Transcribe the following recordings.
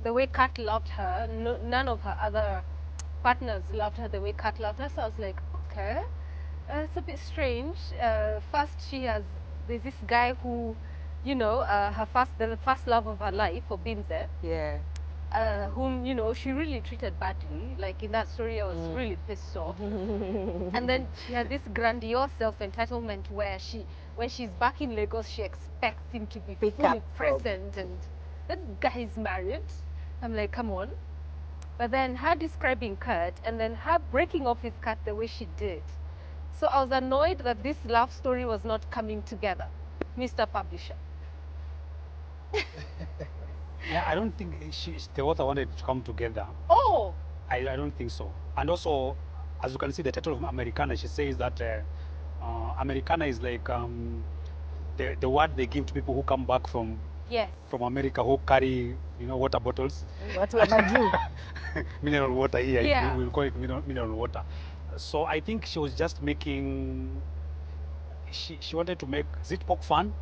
the way Kat loved her, none of her other partners loved her the way Kat loved her. So I was like, okay, it's a bit strange. First, there's this guy who, you know, the first love of her life, for Binze. Yeah. Whom, you know, she really treated badly. Like in that story, I was really pissed off. And then she had this grandiose self-entitlement where when she's back in Lagos, she expects him to be fully present, and that guy is married. I'm like, come on. But then her describing Kurt, and then her breaking off with Kurt the way she did. So I was annoyed that this love story was not coming together, Mr. Publisher. Yeah, I don't think the author wanted to come together. Oh! I don't think so. And also, as you can see, the title of Americanna, she says that Americanna is like the word they give to people who come back from America, who carry, you know, water bottles. What am I do? Mineral water here. Yeah. We'll call it mineral water. So I think she was just making. She wanted to make, is it poke fun?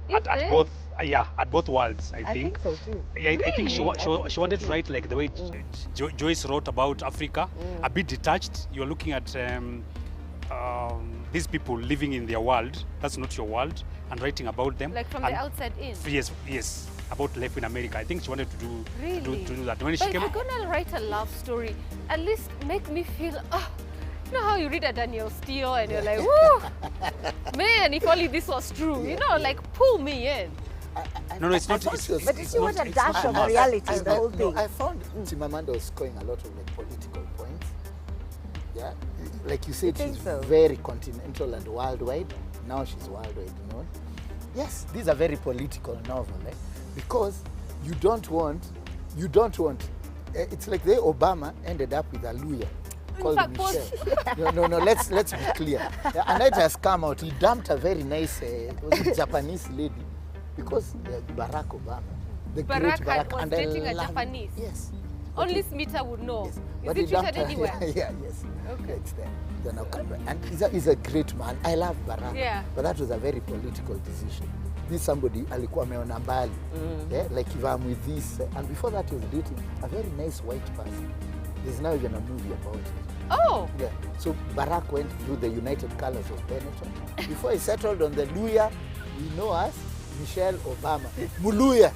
At both worlds, I think. I think so too. Yeah, I think she wanted to write like the way Joyce wrote about Africa, a bit detached. You're looking at these people living in their world. That's not your world, and writing about them. Like from the outside in. Yes, about life in America. I think she wanted to do that. When but if you're gonna write a love story, at least make me feel. You know how you read a Daniel Steele and you're like, woo, man, if only this was true. You know, like pull me in. No, it's not. But you see what a dash of reality in the whole thing. I found Chimamanda was scoring a lot of like political points. Yeah, like you said, she's very continental and worldwide. Now she's worldwide, you know. Yes, these are very political novel, because you don't want. It's like the Obama ended up with a lawyer called Michelle. No. Let's be clear. And it has come out. He dumped a very nice Japanese lady because Barack Obama, the great Barack, was dating a Japanese. Yes. Only Smita would know. Yes. Is But it treated anywhere? Yeah, yes. Okay. It's there. And he's a great man. I love Barack. Yeah. But that was a very political decision. This somebody alikuwa ameona mbali. Yeah, like if I'm with this, and before that he was dating a very nice white person. There's now even a movie about it. Oh! Yeah. So Barack went through the United Colors of Benetton. Before he settled on the Luya, we know as Michelle Obama. Muluya.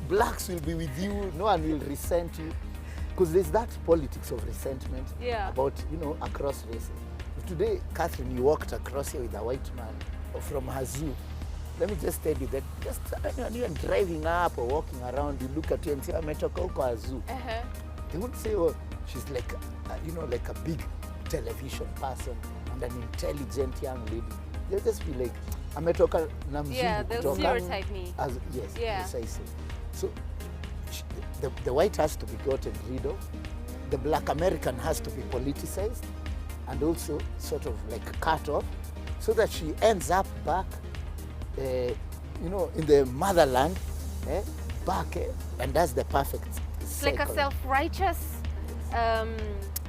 Blacks will be with you, no one will resent you. Because there's that politics of resentment about, you know, across races. If today, Catherine, you walked across here with a white man or from her zoo, let me just tell you that just when you're driving up or walking around, you look at you and say, "Ametoka huko a zoo." They won't say, "Oh, she's like, you know, like a big television person and an intelligent young lady." They'll just be like, "Ametoka na mzungu." Yeah, they'll stereotype me. Yes, precisely. So the white has to be gotten rid of. The black American has to be politicized and also sort of like cut off so that she ends up back, you know, in the motherland, back, and that's the perfect cycle. Like a self-righteous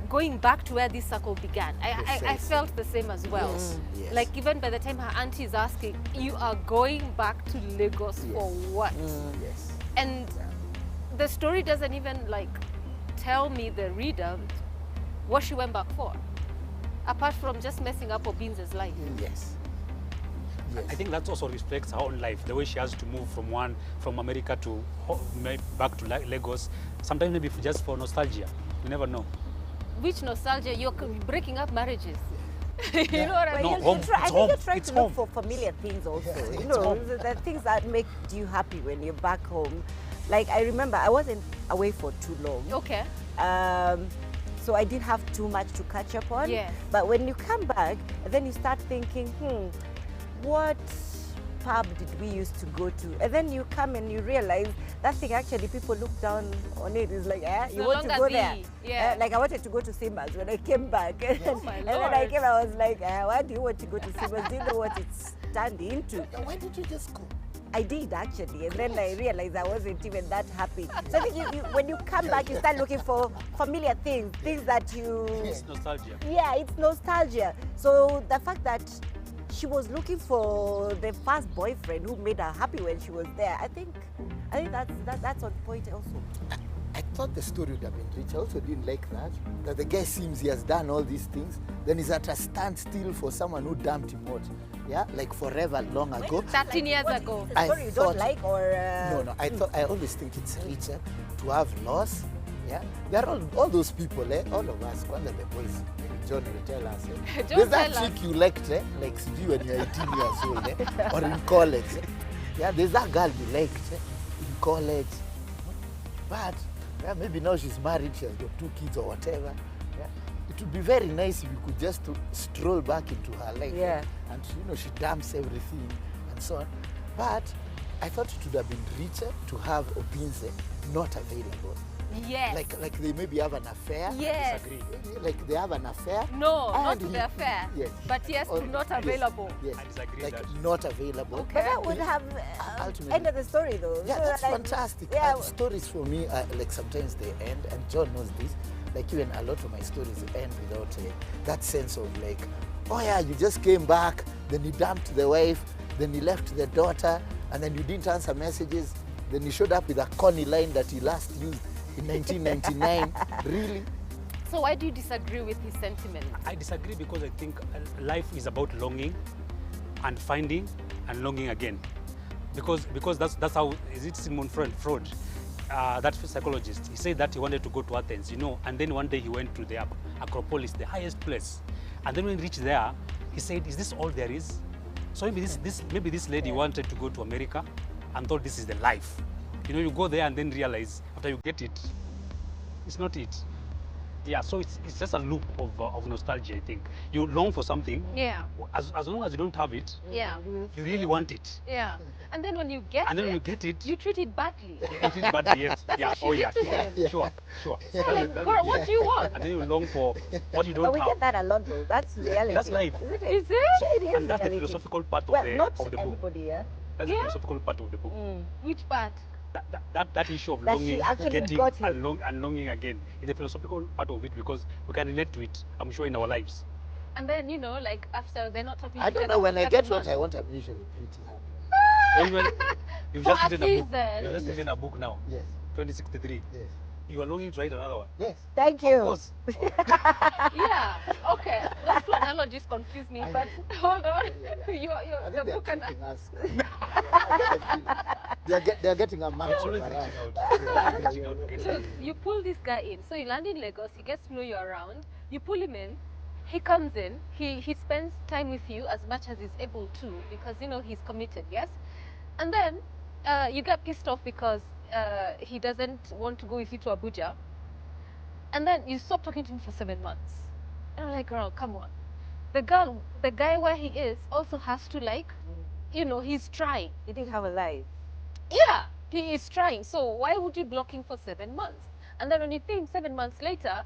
going back to where this circle began. I felt the same as well. Yes. Like even by the time her auntie is asking, you are going back to Lagos for what? Yes. And the story doesn't even like tell me, the reader, what she went back for, apart from just messing up Obinze's life. Yes. I think that also reflects her own life, the way she has to move from America to back to Lagos. Sometimes maybe just for nostalgia. You never know. Which nostalgia? You're breaking up marriages. You know what I mean? I think you're trying to look for familiar things also. You know, the things that make you happy when you're back home. Like I remember I wasn't away for too long. Okay. So I didn't have too much to catch up on. Yes. But when you come back, then you start thinking, what pub did we used to go to? And then you come and you realize that thing actually people look down on it. It's like, you want to go there? Yeah. Like I wanted to go to Simba's when I came back. Oh my and Lord. then I came, I was like, why do you want to go to Simba's? Do you know what it's turned into? Why did you just go? I did actually, and then I realized I wasn't even that happy. So I think when you come back, you start looking for familiar things that you... It's nostalgia. Yeah, it's nostalgia. So the fact that she was looking for the first boyfriend who made her happy when she was there, I think I think that's on point also. I thought the story would have been rich. I also didn't like that the guy seems he has done all these things, then he's at a standstill for someone who dumped him out. Yeah, like forever long ago. 13 years ago. Is the story you don't like, or No, I always think it's richer to have loss. Yeah, there are all those people, all of us, one of the boys, John will tell us. John There's that tell us. chick you liked, like you when you're 18 years old, or in college. Yeah, there's that girl you liked in college. But yeah, maybe now she's married, she has got 2 kids or whatever. Yeah, it would be very nice if you could just stroll back into her life. Yeah. And she dumps everything and so on. But I thought it would have been richer to have Obinze not available. Yes. Like they maybe have an affair. Yes. Like they have an affair. No, not and to the affair. Yes. But yes, Or- to not yes, available. Yes. I disagree Like with that. not available. Okay. but that would have Ultimately. ended the story though. Yeah, So, that's like, fantastic. Yeah, Stories for me, like sometimes they end, and John knows this. Like even a lot of my stories end without that sense of like, oh yeah, you just came back, then you dumped the wife, then you left the daughter, and then you didn't answer messages, then you showed up with a corny line that you last used in 1999. Really? So why do you disagree with his sentiment? I disagree because I think life is about longing and finding and longing again. Because that's how, is it Sigmund Freud, that psychologist, he said that he wanted to go to Athens, and then one day he went to the Acropolis, the highest place. And then when he reached there, he said, is this all there is? So maybe this lady wanted to go to America and thought this is the life. You go there and then realize after you get it, it's not it. Yeah, so it's just a loop of nostalgia, I think. You long for something. Yeah. As long as you don't have it, Yeah. you really want it. Yeah. And then when you get And then when you it, get it, you treat it badly. it is bad, yes. Yeah, oh yeah, sure. Like, girl, what do you want? And then you long for what you but don't we have. get that a lot though. That's reality. That's life. Isn't it? Is it? It is And that's the reality. philosophical part Well, of not the book. everybody, yeah. That's Yeah. the philosophical part of the book. Which part? That issue of That she longing, actually getting, got him. and longing again is the philosophical part of it because we can relate to it, I'm sure, in our lives. And then, like after they're not talking I don't together know, when for I 7 get what months. I want, I'm usually pretty happy. Even you've For just at written a least book. then. You've just written a book now, Yes, 2063. yes, You are longing to write another one. yes. Thank Of you. course. Yeah, okay. Those two analogies confuse me, but hold on. I The think book they're and tricking us. They're getting a They're match always around. reaching out. They're always reaching out to get so something. you pull this guy in. So you land in Lagos, he gets to know you around, you pull him in, he comes in, he spends time with you as much as he's able to because he's committed, yes? And then you get pissed off because he doesn't want to go with you to Abuja. And then you stop talking to him for 7 months. And I'm like, girl, come on. The guy where he is also has to he's trying. You didn't have a life. Yeah, he is trying. So why would you block him for 7 months? And then when you think 7 months later,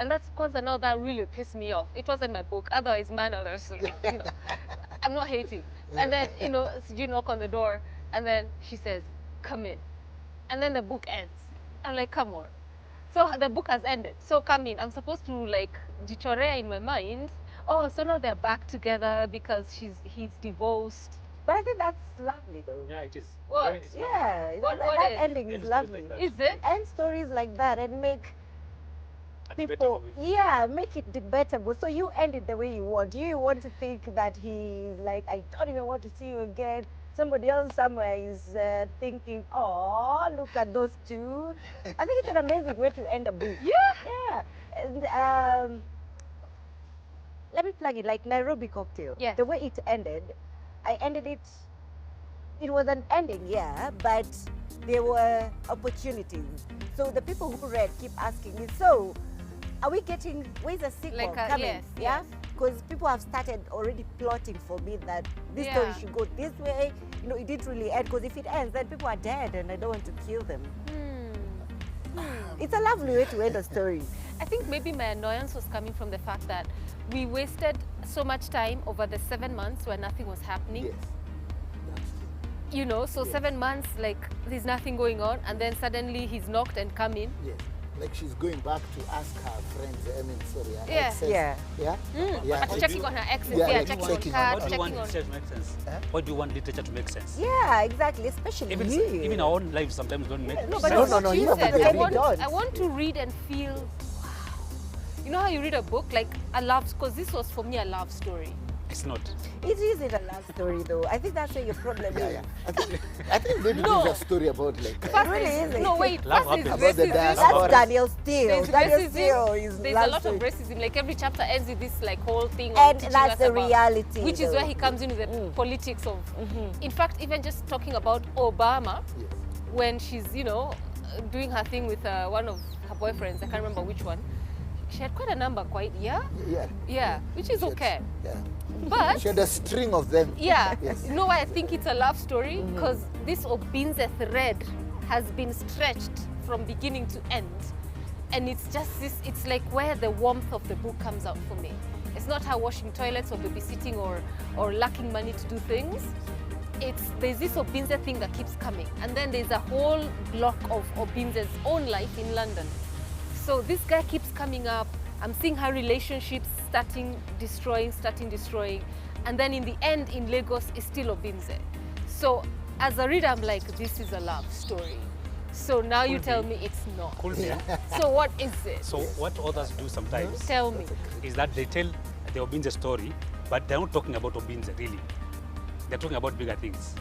and that's because I know that really pissed me off. It wasn't my book. Otherwise, man, I'm not hating. And then, you knock on the door, and then she says, come in. And then the book ends. I'm like, come on. So the book has ended. So come in. I'm supposed to deteriorate in my mind. Oh, so now they're back together because he's divorced. But I think that's lovely though. Yeah, it is. What? Very- it's Yeah, What that is? ending is End stories lovely. like that. Is it? End stories like that and make a people, debatable. make it debatable. So you end it the way you want. You want to think that he's like, I don't even want to see you again. Somebody else somewhere is thinking, oh, look at those two. I think it's an amazing way to end a book. Yeah. And, let me plug it like Nairobi Cocktail. Yes. The way it ended, I ended it. It was an ending, yeah, but there were opportunities. So the people who read keep asking me, so are we getting, where's the sequel coming? yes, Yeah? yes. Because people have started already plotting for me that this story Yeah. should go this way. It didn't really end, because if it ends, then people are dead and I don't want to kill them. It's a lovely way to end a story. I think maybe my annoyance was coming from the fact that we wasted so much time over the 7 months where nothing was happening. Yes. So Yes. 7 months, there's nothing going on, and then suddenly he's knocked and come in. Yes. like she's going back to ask her friends, I mean, sorry, her Yeah. exes. Yeah. Yeah? Like checking on her exes, Yeah, like checking on checking her, on- What do you want checking on... literature to make sense? What do you want literature to make sense? Yeah, exactly. Especially Even, you. even our own lives sometimes don't make No, sense. but No, it's no, what no, you yeah, said. but I they want, don't. I want to read and feel, wow. You know how you read a book, like a love, because this was for me a love story. It's not. It isn't a love story, though. I think that's where your problem Yeah, is. yeah. I think maybe No. there's a story about like First really is- isn't. No, wait. Love First is happens. About the racism. diaspora. That's Daniel Steele. There's Daniel Steele racism. is There's love a lot of story. racism. Like every chapter ends with this like whole thing. of And teaching that's us the about- reality, Which is though. where he comes in with the politics of. In fact, even just talking about Obama, Yes. when she's doing her thing with one of her boyfriends. I can't remember which one. She had quite a number, yeah, which is She had- okay. Yeah. But She had a string of them. yeah, Yes. you know why I think it's a love story? Because this Obinze thread has been stretched from beginning to end. And it's just this, it's like where the warmth of the book comes out for me. It's not her washing toilets or babysitting or lacking money to do things. There's this Obinze thing that keeps coming. And then there's a whole block of Obinze's own life in London. So this guy keeps coming up. I'm seeing her relationships starting destroying. And then in the end, in Lagos, is still Obinze. So as a reader, I'm like, this is a love story. So now you tell me it's not. Could be. So what is it? So what authors do sometimes Tell me. is that they tell the Obinze story, but they're not talking about Obinze really. They're talking about bigger things.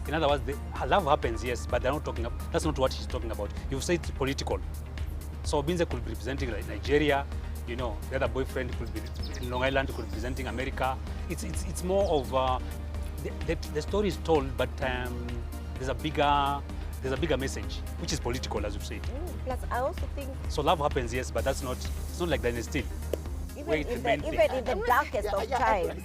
In other words, love happens, yes, but they're not talking about, that's not what she's talking about. You've said it's political. So Obinze could be representing like Nigeria, the other boyfriend could be in Long Island, could be representing America. It's more of the story is told, but there's a bigger message, which is political, as you say. Plus, I also think So love happens, yes, but it's not like Daniel Steele. even Wait, in the the, main thing. even in the darkest of times,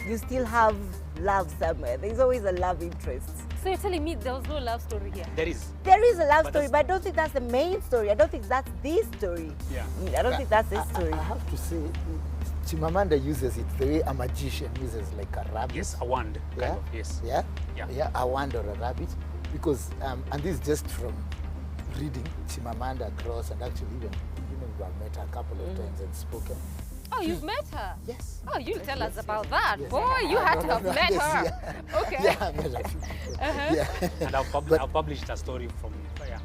you still have love somewhere. There's always a love interest. So you're telling me there was no love story here? There is. There is a love But story, that's- but I don't think that's the main story. I don't think that's the story. Yeah. I don't think that's the story. I have to say, Chimamanda uses it the way a magician uses like a rabbit. Yes, a wand, Yeah. kind of, yes. Yeah? Yeah. Yeah, a wand or a rabbit. Because, and this is just from reading Chimamanda across, and actually even I've met her a couple of times and spoken. Oh, you've met her? Yes. Oh, you'll tell us Yes, about yes, that. yes. Boy, you had to have met yes, her. yeah. Okay. Yeah, I met a few people. Yeah. And I've But- published a story from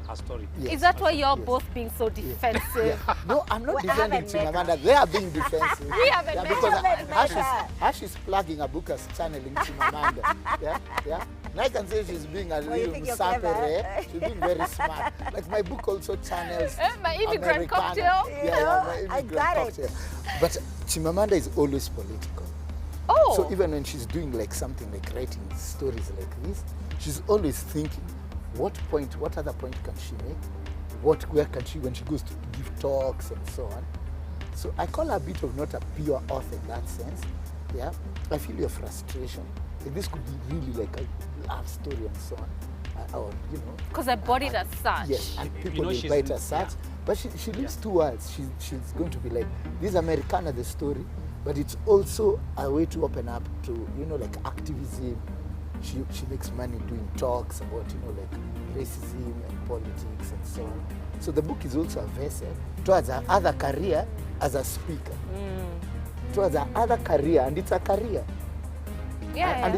her story. Yes. Is that why you're Yes. both being so defensive? Yeah. No, I'm not Well, I defending haven't met Chimamanda. They are being defensive. We haven't met because her. Haven't met her. Ash is plugging a book as channeling Chimamanda. Yeah. And I can say she's being a you little think you're sapere. clever? She's being very smart. Like my book also channels My immigrant Americanna. cocktail. Yeah, my I immigrant got it. cocktail. But Chimamanda is always political. Oh. So even when she's doing like something like writing stories like this, she's always thinking, what other point can she make? Where can she, when she goes to give talks and so on. So I call her a bit of not a pure author in that sense. Yeah, I feel your frustration. Like this could be really like a love story and so on. Or, Because I bought it as such. yes, and people will she's buy it in- as such. yeah. But she lives two worlds. She's going to be like, this is Americanna, the story, but it's also a way to open up to, like activism. She makes money doing talks about, like racism and politics and so on. So the book is also a vessel towards her other career as a speaker. Towards her other career, and it's a career. Yeah. And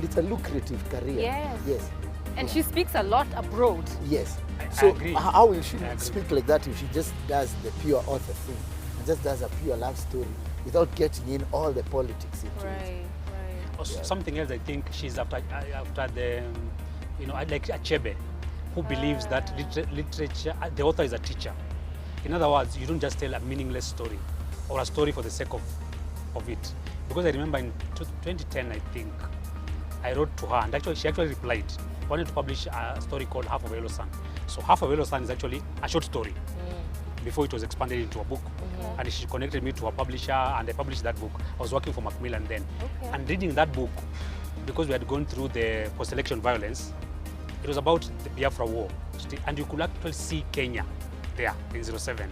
it's a lucrative career. Yes. Yes. And she speaks a lot abroad. Yes. I So agree. how will she I agree. speak like that if she just does the pure author thing and just does a pure love story without getting in all the politics into it? Right. Also, something else I think she's after the, like Achebe, who believes that literature, the author is a teacher. In other words, you don't just tell a meaningless story or a story for the sake of it. Because I remember in 2010, I think, I wrote to her, and actually she actually replied. Wanted to publish a story called Half of a Yellow Sun. So Half of a Yellow Sun is actually a short story before it was expanded into a book. And she connected me to a publisher, and I published that book. I was working for Macmillan then. Okay. And reading that book, because we had gone through the post-election violence, it was about the Biafra war. And you could actually see Kenya there in 07.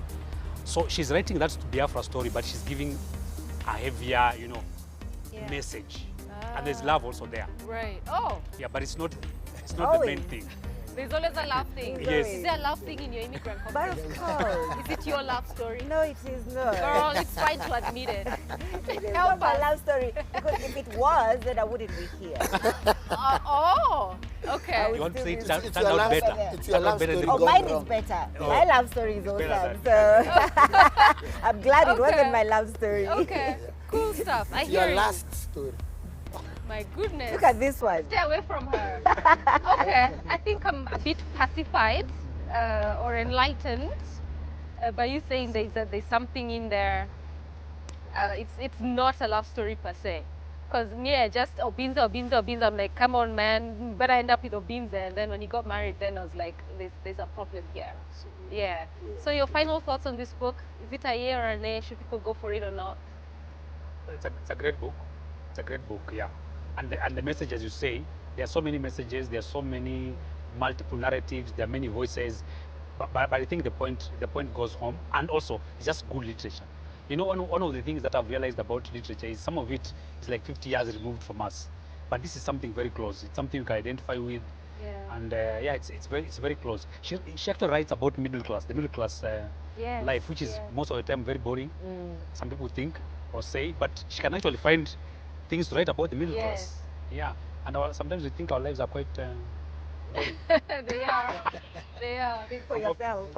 So she's writing that Biafra story, but she's giving a heavier, Yeah. message. And there's love also there. Right. Oh. Yeah, but it's not the main thing. There's always a love thing. Yes. Is there a love thing in your immigrant But context? of course. Is it your love story? No, it is not. Girl, it's fine to admit it. It is Help not my us. love story. Because if it was, then I wouldn't be here. Oh, okay. would You want to say it still be- turned It's your out love better. story. It's your Turned out love better than story. Oh, gone mine wrong. is better. Oh. My love story is better awesome. than- So I'm glad it Okay. wasn't my love story. Okay. Cool stuff. I It's hear your you. last story. My goodness. Look at this one. Stay away from her. Okay. I think I'm a bit pacified or enlightened by you saying there's something in there. It's not a love story per se. Because yeah, just Obinza. I'm like, come on, man, you better end up with Obinza. And then when he got married, then I was like, there's a problem here. Yeah. So your final thoughts on this book? Is it a yay or a nay? Should people go for it or not? It's a great book. It's a great book, yeah. And the message, as you say, there are so many messages, there are so many multiple narratives, there are many voices. But I think the point goes home. And also, it's just good literature. You know, one of the things that I've realized about literature is some of it is like 50 years removed from us. But this is something very close. It's something you can identify with. Yeah. And yeah, it's very close. She actually writes about the middle class Yes, life, which is yes. most of the time very boring. Some people think or say, but she can actually find things to write about the middle Yes. class. Yeah, and sometimes we think our lives are quite. Boring. They are. They are. For yourself.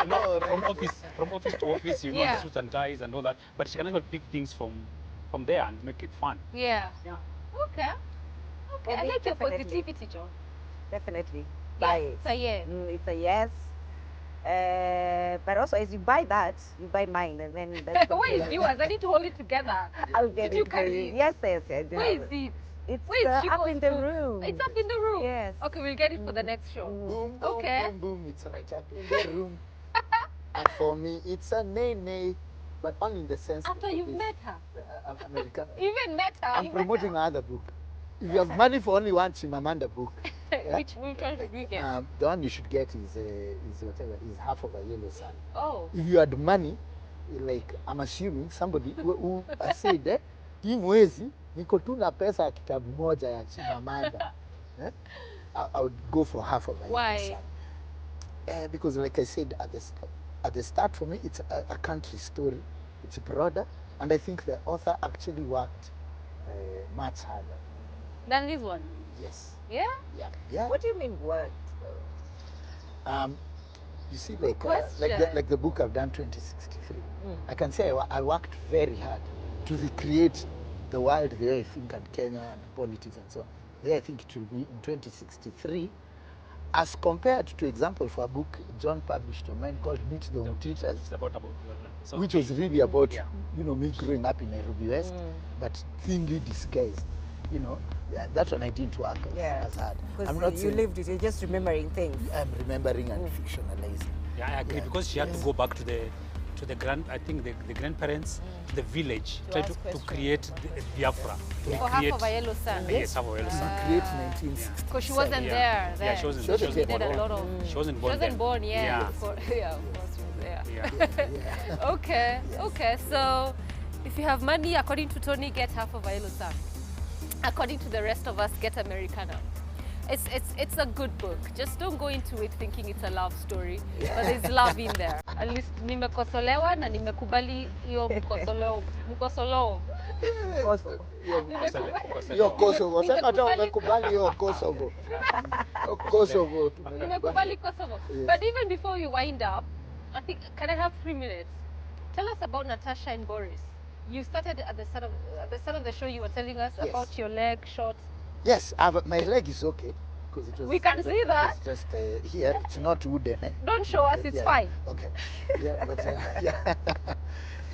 No, from office to office, you know, Yeah. suits and ties and all that. But she can actually pick things from there and make it fun. Yeah. Yeah. Okay. Okay. I me, like your definitely. positivity, John. Definitely. Yeah, Buy it. it's a yes. It's a yes. But also, as you buy that, you buy mine, and then that's Where is yours? I need to hold it together. I'll get Did you it for carry you. it? Yes, yes, yes. Where is it? It's Where is up Chico's in the food? room. It's up in the room. Yes. Okay, we'll get it for the next show. Boom, boom, Okay. boom, boom. It's right up in the room. And for me, it's a nay, but only in the sense. After of you've this, met her. American. Even met her. I'm you met promoting another book. If you have money for only one Chimamanda book, her. Which one should we get? the one you should get is whatever is Half of a Yellow Sun. Oh. If you had money, like I'm assuming somebody who said hii mwezi niko tu na pesa ya kitabu moja ya Chimamanda. I would go for Half of a Yellow Why? Sun. Because like I said at the start, for me it's a country story. It's broader, and I think the author actually worked much harder. Than this one. Yes. Yeah? Yeah. What do you mean what? You see, like Question. like the book I've done, 2063. I can say I worked very hard to recreate the world the way I think, and Kenya and politics and so on. There I think it will be in 2063, as compared to example for a book John published of mine called Meet the Teachers, It's about so which was really about Yeah. me growing up in Nairobi West, but thinly disguised. That one I didn't work as hard. I'm not Because you saying lived it, you're just remembering things. I'm remembering and fictionalizing. Yeah, I agree, Yeah. because she had to go back to the the grandparents, to the village, To try ask to questions. create the Biafra. To For Half recreate, of a Yellow Sun. yes, Half of a Yellow Sun. Create 1960. Because she wasn't Yeah. there. Yeah, she wasn't- she wasn't She there. did a lot of. She wasn't She born wasn't then. born, yeah. Yeah. Yeah, of course she was there. Yeah. Okay, okay. So, if you have money, according to Tony, get Half of a Yellow Sun. According to the rest of us, get Americanna. It's a good book. Just don't go into it thinking it's a love story, but there's love in there. At least nimekosolewa na nimekubali hiyo mkosoleo. Hiyo Kosovo. Sema hata umekubali hiyo Kosovo. Kosovo. Nimekubali Kosovo. Yes. But even before we wind up, I think, can I have 3 minutes? Tell us about Natasha and Boris. You started at the start of the show. You were telling us Yes. about your leg shot. Yes, my leg is okay. Because it was, We can see that. It's just here. It's not wooden. Don't show us. It's fine. Okay. Yeah, but yeah.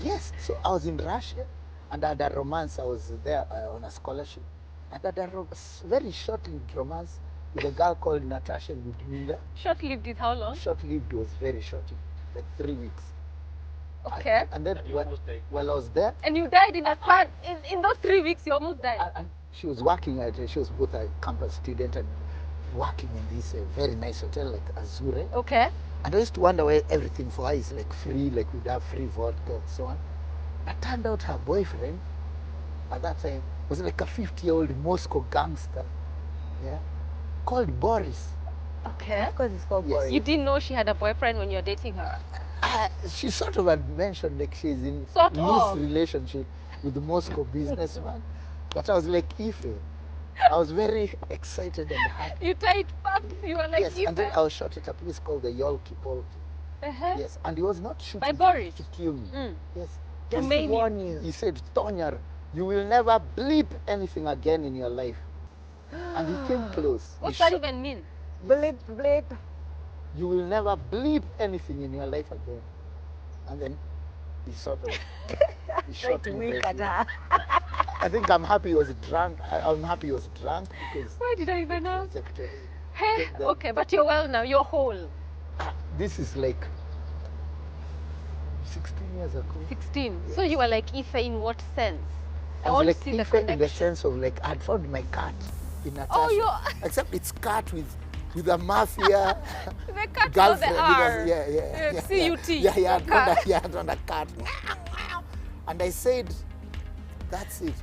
Yes. So I was in Russia, and I had a romance. I was there on a scholarship. And I had a very short-lived romance with a girl called Natasha Ludmila. Short-lived is how long? Short-lived was very short, like 3 weeks. Okay. And then You almost died. while I was there, And you died in a flood. In those 3 weeks, you almost died. and she was working she was both a campus student and working in this very nice hotel like Azure. Okay. And I used to wonder why everything for her is like free, like we'd have free vodka and so on. But turned out her boyfriend at that time was like a 50-year-old Moscow gangster, yeah, called Boris. Okay. Of course, it's called Yes. boring. You didn't know she had a boyfriend when you were dating her? She sort of had mentioned like she's in Sort loose of. relationship with the Moscow businessman. But I was like, Ife. I was very excited and happy. You tied back. You were like, Yes, and then I was shot at a place called the Yolki Polki. Yes, and he was not shooting By Boris? to kill me. Yes. Just to Romania. warn you. He said, Tonyar, you will never bleep anything again in your life. And he came close. He What's that shot- even mean? Bleep, bleep. You will never bleep anything in your life again. And then he sort of he Try shot to me wink at briefly. her. I think I'm happy he was drunk. I'm happy he was drunk because Why did I even ask? kept, Hey, the- okay, but you're well now. You're whole. this is like 16 years ago. 16. So you were like Ife in what sense? I I was want like to see the Ife in the connection. sense of like I'd found my cat in Natasha. Oh, you're Except it's cat with a mafia the cat girlfriend. the R. Yeah. CUT. Yeah, he had cat. found a cat. And I said, that's it.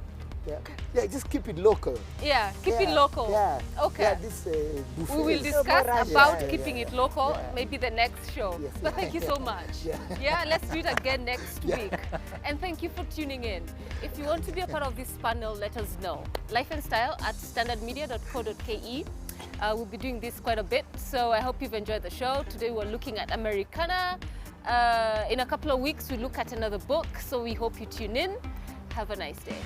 Yeah, just keep it local. Yeah, keep it Yeah, local. Yeah. Okay. Yeah, this We will buffet. discuss Yeah, about yeah, keeping yeah, it local, yeah. maybe the next show. Yes, But yeah, thank you so much. Yeah. Let's do it again next Yeah. week. And thank you for tuning in. If you want to be a part of this panel, let us know. Life and Style at standardmedia.co.ke. We'll be doing this quite a bit, so I hope you've enjoyed the show. Today we're looking at Americanna. In a couple of weeks, we'll look at another book, so we hope you tune in. Have a nice day.